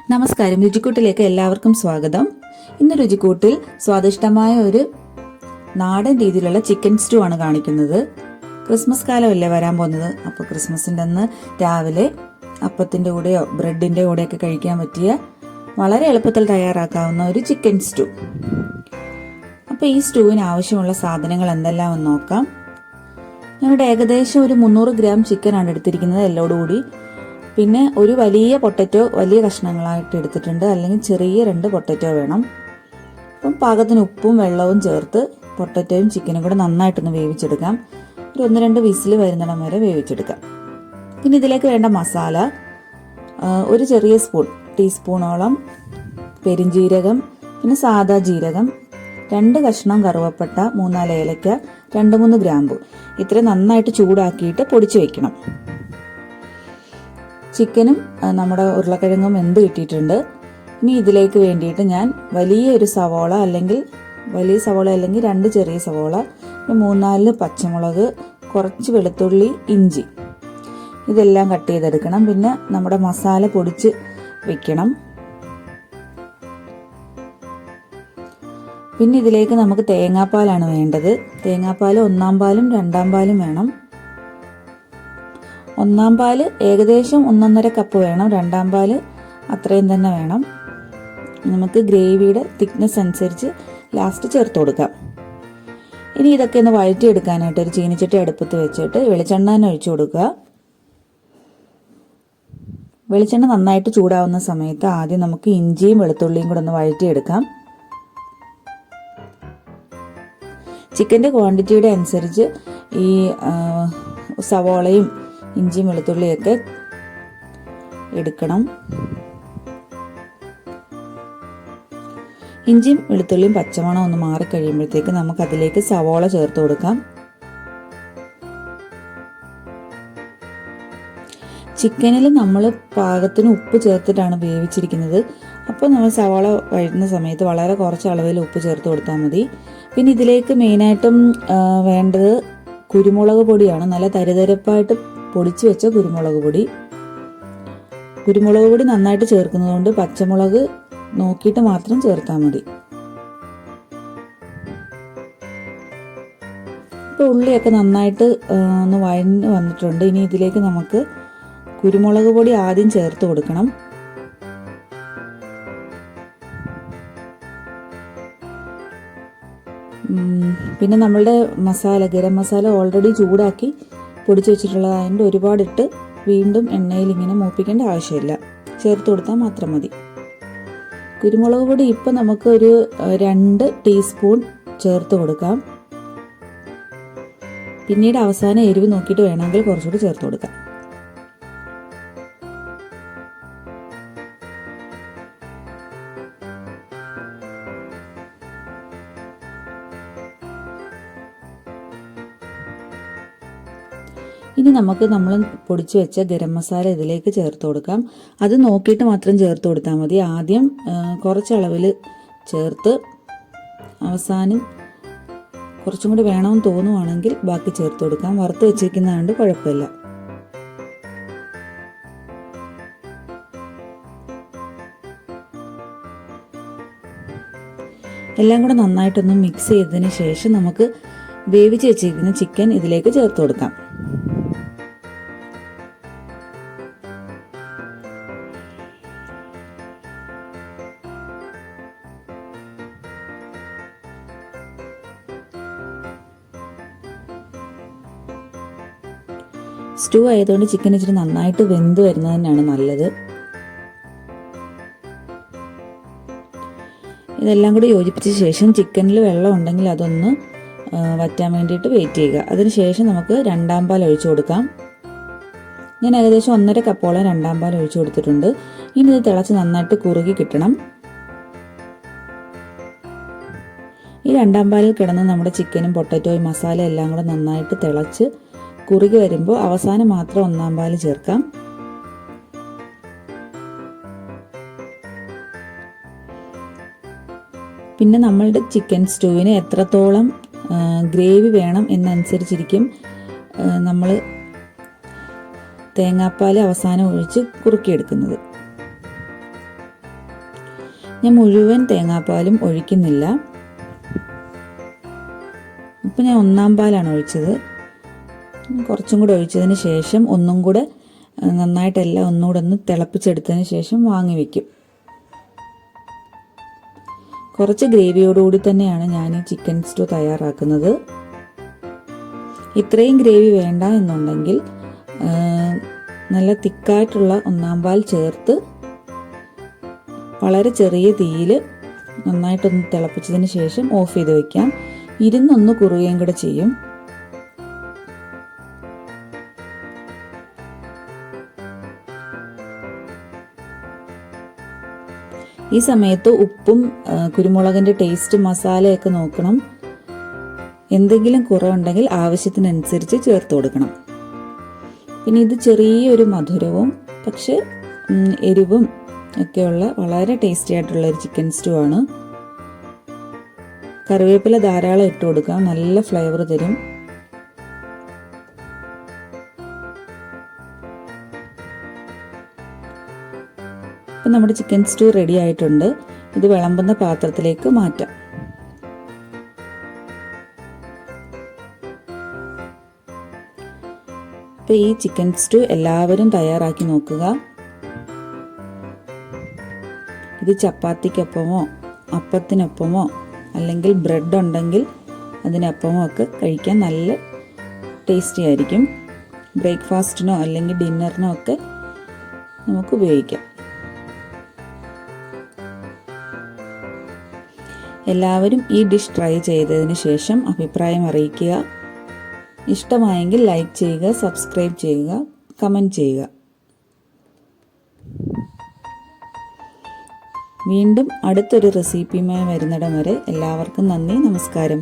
നമസ്കാരം, രുചിക്കൂട്ടിലേക്ക് എല്ലാവർക്കും സ്വാഗതം. ഇന്ന് രുചിക്കൂട്ടിൽ സ്വാദിഷ്ടമായ ഒരു നാടൻ രീതിയിലുള്ള ചിക്കൻ സ്റ്റൂ ആണ് കാണിക്കുന്നത്. ക്രിസ്മസ് കാലമല്ലേ വരാൻ പോകുന്നത്. അപ്പോൾ ക്രിസ്മസിൻ്റെ അന്ന് രാവിലെ അപ്പത്തിൻ്റെ കൂടെയോ ബ്രെഡിൻ്റെ കൂടെയൊക്കെ കഴിക്കാൻ പറ്റിയ വളരെ എളുപ്പത്തിൽ തയ്യാറാക്കാവുന്ന ഒരു ചിക്കൻ സ്റ്റൂ. അപ്പോൾ ഈ സ്റ്റൂവിന് ആവശ്യമുള്ള സാധനങ്ങൾ എന്തെല്ലാമെന്ന് നോക്കാം. ഞാനിവിടെ ഏകദേശം ഒരു 300 ഗ്രാം ചിക്കനാണ് എടുത്തിരിക്കുന്നത് എല്ലോടുകൂടി. പിന്നെ ഒരു വലിയ പൊട്ടറ്റോ വലിയ കഷ്ണങ്ങളായിട്ട് എടുത്തിട്ടുണ്ട്, അല്ലെങ്കിൽ ചെറിയ 2 പൊട്ടറ്റോ വേണം. അപ്പം പാകത്തിന് ഉപ്പും വെള്ളവും ചേർത്ത് പൊട്ടറ്റോയും ചിക്കനും കൂടെ നന്നായിട്ടൊന്ന് വേവിച്ചെടുക്കാം. ഒരു 1-2 വിസിൽ വരുന്നിടം വരെ വേവിച്ചെടുക്കാം. പിന്നെ ഇതിലേക്ക് വേണ്ട മസാല, ഒരു ചെറിയ ടീസ്പൂണോളം പെരിഞ്ജീരകം, പിന്നെ സാദാ ജീരകം, 2 കഷ്ണം കറുവപ്പട്ട, 3-4 ഏലക്ക, 2-3 ഗ്രാമ്പു. ഇത്രയും നന്നായിട്ട് ചൂടാക്കിയിട്ട് പൊടിച്ച് വെക്കണം. ചിക്കനും നമ്മുടെ ഉരുളക്കിഴങ്ങും വെന്ത് കിട്ടിയിട്ടുണ്ട്. ഇനി ഇതിലേക്ക് വേണ്ടിയിട്ട് ഞാൻ വലിയ സവോള അല്ലെങ്കിൽ 2 ചെറിയ സവോള, 3-4 പച്ചമുളക്, കുറച്ച് വെളുത്തുള്ളി, ഇഞ്ചി, ഇതെല്ലാം കട്ട് ചെയ്തെടുക്കണം. പിന്നെ നമ്മുടെ മസാല പൊടിച്ച് വെക്കണം. പിന്നെ ഇതിലേക്ക് നമുക്ക് തേങ്ങാപ്പാലാണ് വേണ്ടത്. തേങ്ങാപ്പാൽ 1-ാം പാലും 2-ാം പാലും വേണം. 1-ാം പാല് ഏകദേശം 1-1.5 കപ്പ് വേണം. 2-ാം പാല് അത്രയും തന്നെ വേണം. നമുക്ക് ഗ്രേവിയുടെ തിക്നെസ് അനുസരിച്ച് ലാസ്റ്റ് ചേർത്ത് കൊടുക്കാം. ഇനി ഇതൊക്കെ ഒന്ന് വഴറ്റിയെടുക്കാനായിട്ട് ഒരു ചീനിച്ചട്ടി അടുപ്പത്ത് വെച്ചിട്ട് വെളിച്ചെണ്ണ തന്നെ ഒഴിച്ചു കൊടുക്കുക. വെളിച്ചെണ്ണ നന്നായിട്ട് ചൂടാവുന്ന സമയത്ത് ആദ്യം നമുക്ക് ഇഞ്ചിയും വെളുത്തുള്ളിയും കൂടെ ഒന്ന് വഴറ്റിയെടുക്കാം. ചിക്കൻ്റെ ക്വാണ്ടിറ്റിയുടെ അനുസരിച്ച് ഈ സവോളയും ഇഞ്ചിയും വെളുത്തുള്ളിയൊക്കെ എടുക്കണം. ഇഞ്ചിയും വെളുത്തുള്ളിയും പച്ചമണം ഒന്ന് മാറിക്കഴിയുമ്പോഴത്തേക്ക് നമുക്ക് അതിലേക്ക് സവോള ചേർത്ത് കൊടുക്കാം. ചിക്കനിൽ നമ്മൾ പാകത്തിന് ഉപ്പ് ചേർത്തിട്ടാണ് വേവിച്ചിരിക്കുന്നത്. അപ്പോൾ നമ്മൾ സവോള വഴറ്റുന്ന സമയത്ത് വളരെ കുറച്ച് അളവിൽ ഉപ്പ് ചേർത്ത് കൊടുത്താൽ മതി. പിന്നെ ഇതിലേക്ക് മെയിനായിട്ടും വേണ്ടത് കുരുമുളക് പൊടിയാണ്. നല്ല തരിതരപ്പായിട്ട് പൊടിച്ചു വെച്ച കുരുമുളക് പൊടി. കുരുമുളക് പൊടി നന്നായിട്ട് ചേർക്കുന്നതുകൊണ്ട് പച്ചമുളക് നോക്കിയിട്ട് മാത്രം ചേർത്താൽ മതി. ഇപ്പോൾ ഉള്ളിയൊക്കെ നന്നായിട്ട് ഒന്ന് വഴഞ്ഞ് വന്നിട്ടുണ്ട്. ഇനി ഇതിലേക്ക് നമുക്ക് കുരുമുളക് പൊടി ആദ്യം ചേർത്ത് കൊടുക്കണം. പിന്നെ നമ്മളുടെ ഗരം മസാല ഓൾറെഡി ചൂടാക്കി പൊടിച്ച് വെച്ചിട്ടുള്ളതായതുകൊണ്ട് ഒരുപാടിട്ട് വീണ്ടും എണ്ണയിൽ ഇങ്ങനെ മൂപ്പിക്കേണ്ട ആവശ്യമില്ല. ചേർത്ത് കൊടുത്താൽ മാത്രം മതി. കുരുമുളക് പൊടി ഇപ്പം നമുക്ക് ഒരു 2 ടീസ്പൂൺ ചേർത്ത് കൊടുക്കാം. പിന്നീട് അവസാനം എരിവ് നോക്കിയിട്ട് വേണമെങ്കിൽ കുറച്ചുകൂടി ചേർത്ത് കൊടുക്കാം. ഇനി നമുക്ക് നമ്മൾ പൊടിച്ചു വെച്ച ഗരം മസാല ഇതിലേക്ക് ചേർത്ത് കൊടുക്കാം. അത് നോക്കിയിട്ട് മാത്രം ചേർത്ത് കൊടുത്താൽ മതി. ആദ്യം കുറച്ചളവിൽ ചേർത്ത് അവസാനം കുറച്ചും കൂടി വേണമെന്ന് തോന്നുവാണെങ്കിൽ ബാക്കി ചേർത്ത് കൊടുക്കാം. വറുത്ത് വെച്ചിരിക്കുന്നതുകൊണ്ട് കുഴപ്പമില്ല. എല്ലാം കൂടെ നന്നായിട്ടൊന്ന് മിക്സ് ചെയ്തതിന് ശേഷം നമുക്ക് വേവിച്ച് വെച്ചിരിക്കുന്ന ചിക്കൻ ഇതിലേക്ക് ചേർത്ത് കൊടുക്കാം. സ്റ്റൂ ആയതുകൊണ്ട് ചിക്കൻ ഇച്ചിരി നന്നായിട്ട് വെന്ത് വരുന്നത് തന്നെയാണ് നല്ലത്. ഇതെല്ലാം കൂടി യോജിപ്പിച്ച ശേഷം ചിക്കനിൽ വെള്ളം ഉണ്ടെങ്കിൽ അതൊന്ന് വറ്റാൻ വേണ്ടിയിട്ട് വെയിറ്റ് ചെയ്യുക. അതിനുശേഷം നമുക്ക് 2-ാം പാൽ ഒഴിച്ചു കൊടുക്കാം. ഞാൻ ഏകദേശം 1.5 കപ്പോളം 2-ാം പാൽ ഒഴിച്ചു കൊടുത്തിട്ടുണ്ട്. ഇനി ഇത് തിളച്ച് നന്നായിട്ട് കുറുകി കിട്ടണം. ഈ 2-ാം പാലിൽ കിടന്ന് നമ്മുടെ ചിക്കനും പൊട്ടറ്റോയും മസാല എല്ലാം കൂടെ നന്നായിട്ട് തിളച്ച് കുറുകി വരുമ്പോൾ അവസാനം മാത്രം 1-ാം പാൽ ചേർക്കാം. പിന്നെ നമ്മളുടെ ചിക്കൻ സ്റ്റൂവിന് എത്രത്തോളം ഗ്രേവി വേണം എന്നനുസരിച്ചിരിക്കും നമ്മൾ തേങ്ങാപ്പാൽ അവസാനം ഒഴിച്ച് കുറുക്കിയെടുക്കുന്നത്. ഞാൻ മുഴുവൻ തേങ്ങാപ്പാലും ഒഴിക്കുന്നില്ല. ഇപ്പം ഞാൻ 1/4 പാലാണ് ഒഴിച്ചത്. കുറച്ചും കൂടെ ഒഴിച്ചതിന് ശേഷം ഒന്നും കൂടെ നന്നായിട്ടെല്ലാം ഒന്നുകൂടെ ഒന്ന് തിളപ്പിച്ചെടുത്തതിന് ശേഷം വാങ്ങി വയ്ക്കും. കുറച്ച് ഗ്രേവിയോടുകൂടി തന്നെയാണ് ഞാൻ ഈ ചിക്കൻ സ്റ്റൂ തയ്യാറാക്കുന്നത്. ഇത്രയും ഗ്രേവി വേണ്ട എന്നുണ്ടെങ്കിൽ നല്ല തിക്കായിട്ടുള്ള 1/4 പാൽ ചേർത്ത് വളരെ ചെറിയ തീയിൽ നന്നായിട്ടൊന്ന് തിളപ്പിച്ചതിന് ശേഷം ഓഫ് ചെയ്ത് വയ്ക്കാം. ഇരുന്നൊന്ന് കുറുകയും കൂടെ ചെയ്യും. ഈ സമയത്ത് ഉപ്പും കുരുമുളകിൻ്റെ ടേസ്റ്റ് മസാലയൊക്കെ നോക്കണം. എന്തെങ്കിലും കുറവുണ്ടെങ്കിൽ ആവശ്യത്തിനനുസരിച്ച് ചേർത്ത് കൊടുക്കണം. പിന്നെ ഇത് ചെറിയൊരു മധുരവും പക്ഷെ എരിവും ഒക്കെയുള്ള വളരെ ടേസ്റ്റി ആയിട്ടുള്ള ഒരു ചിക്കൻ സ്റ്റൂ ആണ്. കറിവേപ്പില ധാരാളം ഇട്ട് കൊടുക്കാം, നല്ല ഫ്ലേവർ തരും. ഇപ്പം നമ്മുടെ ചിക്കൻ സ്റ്റൂ റെഡി ആയിട്ടുണ്ട്. ഇത് വിളമ്പുന്ന പാത്രത്തിലേക്ക് മാറ്റാം. അപ്പോൾ ഈ ചിക്കൻ സ്റ്റൂ എല്ലാവരും തയ്യാറാക്കി നോക്കുക. ഇത് ചപ്പാത്തിക്കൊപ്പമോ അപ്പത്തിനൊപ്പമോ അല്ലെങ്കിൽ ബ്രെഡ് ഉണ്ടെങ്കിൽ അതിനൊപ്പമോ ഒക്കെ കഴിക്കാൻ നല്ല ടേസ്റ്റി ആയിരിക്കും. ബ്രേക്ക്ഫാസ്റ്റിനോ അല്ലെങ്കിൽ ഡിന്നറിനോ ഒക്കെ നമുക്ക് ഉപയോഗിക്കാം. എല്ലാവരും ഈ ഡിഷ് ട്രൈ ചെയ്തതിന് ശേഷം അഭിപ്രായം അറിയിക്കുക. ഇഷ്ടമായെങ്കിൽ ലൈക്ക് ചെയ്യുക, സബ്സ്ക്രൈബ് ചെയ്യുക, കമൻറ്റ് ചെയ്യുക. വീണ്ടും അടുത്തൊരു റെസിപ്പിയുമായി വരുന്നിടം വരെ എല്ലാവർക്കും നന്ദി, നമസ്കാരം.